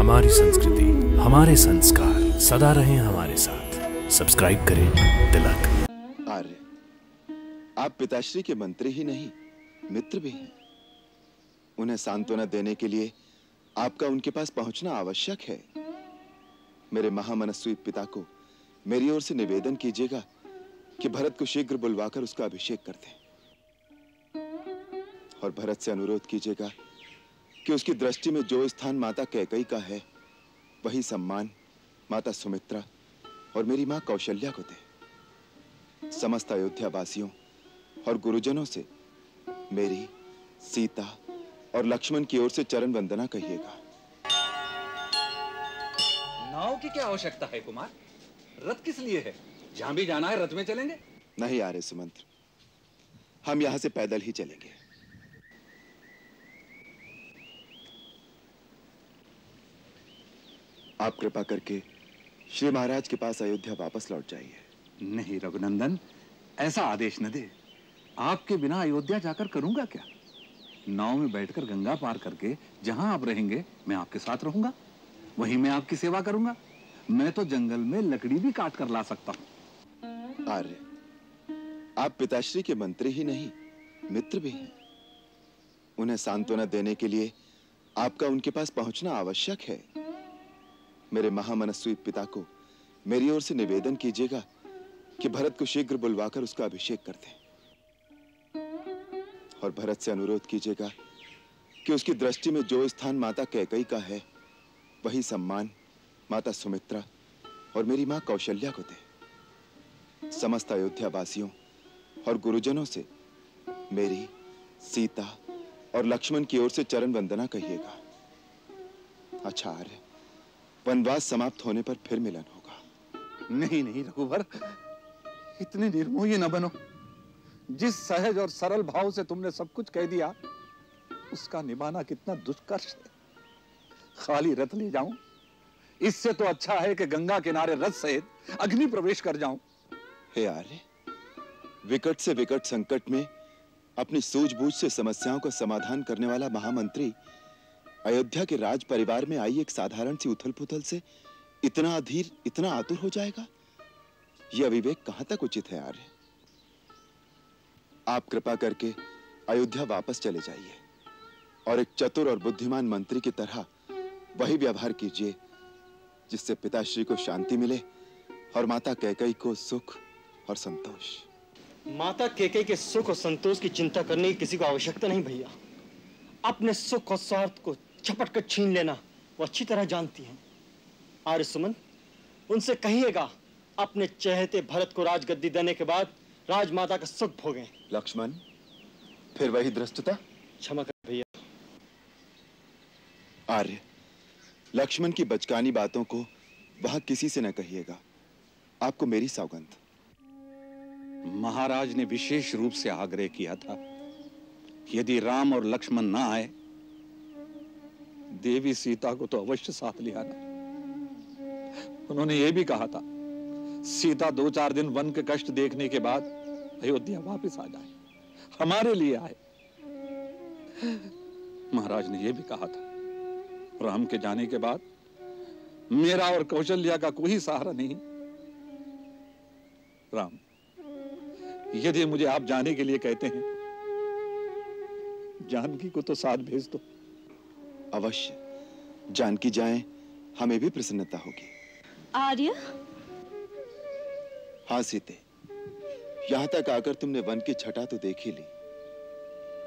हमारी संस्कृति, हमारे संस्कार सदा रहें हमारे साथ। सब्सक्राइब करें तिलक। आर्य, आप पिताश्री के मंत्री ही नहीं, मित्र भी हैं। उन्हें सांत्वना देने के लिए आपका उनके पास पहुंचना आवश्यक है। मेरे महामनस्वी पिता को मेरी ओर से निवेदन कीजिएगा कि भरत को शीघ्र बुलवाकर उसका अभिषेक कर दें, और भरत से अनुरोध कीजिएगा कि उसकी दृष्टि में जो स्थान माता कैकेयी का है, वही सम्मान माता सुमित्रा और मेरी मां कौशल्या को दे। समस्त अयोध्या वासियों और गुरुजनों से मेरी, सीता और लक्ष्मण की ओर से चरण वंदना कहिएगा। नाव की क्या आवश्यकता है कुमार? रथ किस लिए है? जहां भी जाना है रथ में चलेंगे। नहीं आर्य सुमंत्र, हम यहां से पैदल ही चलेंगे। आप कृपा करके श्री महाराज के पास अयोध्या वापस लौट जाइए। नहीं रघुनंदन, ऐसा आदेश न दे। आपके बिना अयोध्या जाकर करूंगा क्या? नाव में बैठकर गंगा पार करके जहां आप रहेंगे मैं आपके साथ रहूंगा, वहीं मैं आपकी सेवा करूंगा। मैं तो जंगल में लकड़ी भी काट कर ला सकता हूं। आर्य, आप पिताश्री के मंत्री ही नहीं, मित्र भी हैं। उन्हें सांत्वना देने के लिए आपका उनके पास पहुंचना आवश्यक है। मेरे महामनस्वी पिता को मेरी ओर से निवेदन कीजिएगा कि भरत को शीघ्र बुलवाकर उसका अभिषेक कर दें, और भरत से अनुरोध कीजिएगा कि उसकी दृष्टि में जो स्थान माता कैकेयी का है, वही सम्मान माता सुमित्रा और मेरी मां कौशल्या को दे। समस्त अयोध्या वासियों और गुरुजनों से मेरी, सीता और लक्ष्मण की ओर से चरण वंदना कहिएगा। अच्छा आर्य, वनवास समाप्त होने पर फिर मिलन होगा। नहीं नहीं रघुवर, इतने निर्मोही न बनो। जिस सहज और सरल भाव से तुमने सब कुछ कह दिया, उसका निभाना कितना दुष्कर है। खाली रथ ले जाऊं, इससे तो अच्छा है कि गंगा किनारे रथ सहित अग्नि प्रवेश कर जाऊं। हे आर्य, विकट से विकट संकट में अपनी सूझबूझ से समस्याओं का समाधान करने वाला महामंत्री अयोध्या के राज परिवार में आई एक साधारण सी उथल पुथल से इतना अधीर, इतना आतुर हो जाएगा? यह अविवेक कहां तक उचित है आर्य? आप कृपा करके अयोध्या वापस चले जाइए और एक चतुर और बुद्धिमान मंत्री की तरह वही व्यवहार कीजिए जिससे पिताश्री को शांति मिले और माता कैकेयी को सुख और संतोष। माता कैकेयी के सुख और संतोष की चिंता करने की किसी को आवश्यकता नहीं भैया। अपने सुख और स्वार्थ को झपट कर छीन लेना वो अच्छी तरह जानती हैं। आर्य सुमन, उनसे कहिएगा अपने चहेते भरत को राजगद्दी देने के बाद राजमाता का सुख भोगें। लक्ष्मण, फिर वही धृष्टता? क्षमा कर भैया। आर्य, लक्ष्मण की बचकानी बातों को वहां किसी से न कहिएगा। आपको मेरी सौगंध। महाराज ने विशेष रूप से आग्रह किया था, यदि राम और लक्ष्मण ना आए, देवी सीता को तो अवश्य साथ ले आना। उन्होंने यह भी कहा था, सीता 2-4 दिन वन के कष्ट देखने के बाद अयोध्या वापस आ जाए, हमारे लिए आए। महाराज ने यह भी कहा था, राम के जाने के बाद मेरा और कौशल्या का कोई सहारा नहीं। राम, यदि मुझे आप जाने के लिए कहते हैं, जानकी को तो साथ भेज दो। अवश्य, जानकी जाएं, हमें भी प्रसन्नता होगी। आर्य? हाँ सीते, यहां तक आकर तुमने वन की छटा तो देख ही ली।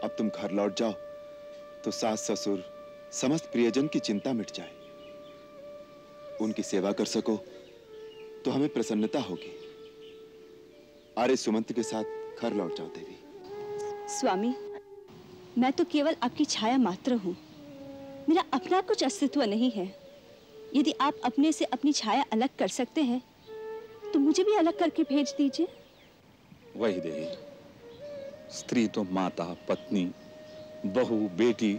अब तुम घर लौट जाओ तो सास ससुर समस्त प्रियजन की चिंता मिट जाए। उनकी सेवा कर सको तो हमें प्रसन्नता होगी। आर्य सुमंत के साथ घर लौट जाओ देवी। स्वामी, मैं तो केवल आपकी छाया मात्र हूँ। मेरा अपना कुछ अस्तित्व नहीं है। यदि आप अपने से अपनी छाया अलग कर सकते हैं तो मुझे भी अलग करके भेज दीजिए। वही देवी, स्त्री तो माता, पत्नी, बहू, बेटी,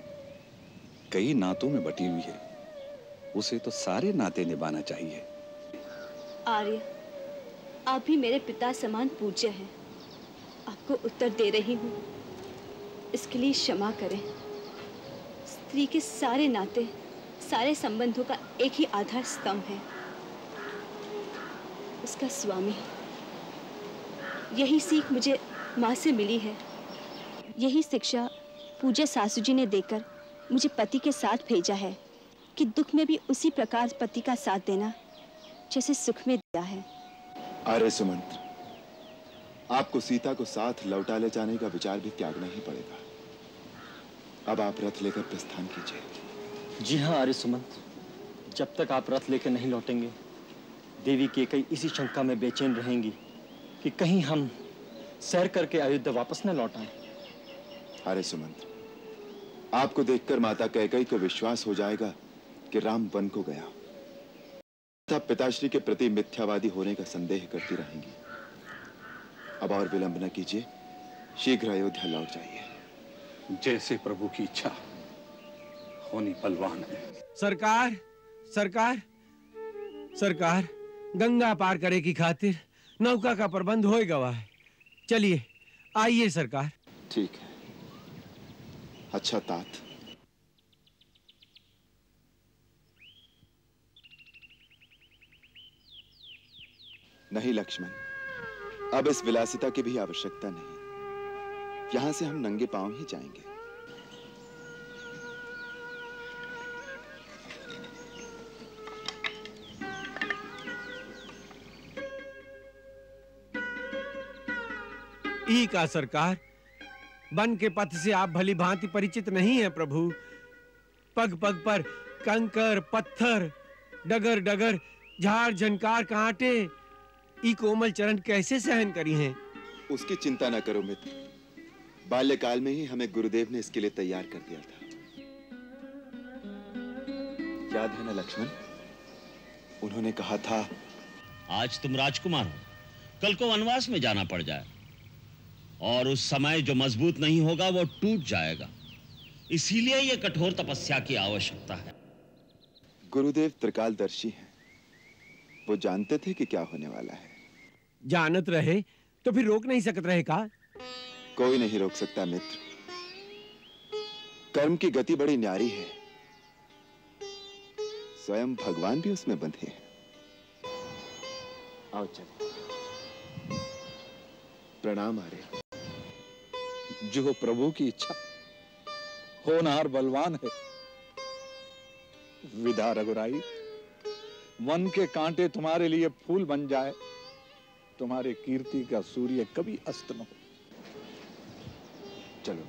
कई नातों में बटी हुई है। उसे तो सारे नाते निभाना चाहिए। आर्य, आप भी मेरे पिता समान पूज्य हैं। आपको उत्तर दे रही हूँ, इसके लिए क्षमा करें। स्त्री के सारे नाते सारे संबंधों का एक ही आधार स्तंभ है, उसका स्वामी। यही सीख मुझे माँ से मिली है। यही शिक्षा पूज्य सासू जी ने देकर मुझे पति के साथ भेजा है कि दुख में भी उसी प्रकार पति का साथ देना जैसे सुख में दिया है। आर्य सुमंत्र, आपको सीता को साथ लौटा ले जाने का विचार भी त्यागना ही पड़ेगा। अब आप रथ लेकर प्रस्थान कीजिए। जी हाँ आर्य सुमंत, जब तक आप रथ लेकर नहीं लौटेंगे देवी कैकेयी इसी शंका में बेचैन रहेंगी कि कहीं हम सैर करके अयोध्या वापस न लौट आए। आर्य सुमंत्र, आपको देखकर माता कैकेयी को विश्वास हो जाएगा कि राम वन को गया, तब पिताश्री के प्रति मिथ्यावादी होने का संदेह करती रहेंगी। अब और विलंब न कीजिए, शीघ्र अयोध्या लौट जाइए। जैसे प्रभु की इच्छा होनी बलवान है। सरकार, सरकार, सरकार, गंगा पार करे की खातिर नौका का प्रबंध होए गवा है। चलिए आइए सरकार। ठीक है। अच्छा तात, नहीं लक्ष्मण, अब इस विलासिता की भी आवश्यकता नहीं। यहां से हम नंगे पांव ही जाएंगे। ई का सरकार, वन के पथ से आप भली भांति परिचित नहीं हैं प्रभु। पग पग पर कंकर, पत्थर, डगर डगर, झाड़ झंकार, कांटे, ई कोमल चरण कैसे सहन करी हैं? उसकी चिंता न करो मित्र, बाल्यकाल में ही हमें गुरुदेव ने इसके लिए तैयार कर दिया था। याद है ना लक्ष्मण, उन्होंने कहा था आज तुम राजकुमार हो, कल को वनवास में जाना पड़ जाए और उस समय जो मजबूत नहीं होगा वो टूट जाएगा। इसीलिए ये कठोर तपस्या की आवश्यकता है। गुरुदेव त्रिकालदर्शी हैं, वो जानते थे कि क्या होने वाला है। जानत रहे तो फिर रोक नहीं सकत रहे का? कोई नहीं रोक सकता मित्र, कर्म की गति बड़ी न्यारी है, स्वयं भगवान भी उसमें बंधे हैं। आओ चलिए। प्रणाम आर्य। जो प्रभु की इच्छा, होनहार बलवान है। विधा रघुराई, वन के कांटे तुम्हारे लिए फूल बन जाए, तुम्हारे कीर्ति का सूर्य कभी अस्त न हो। चलो।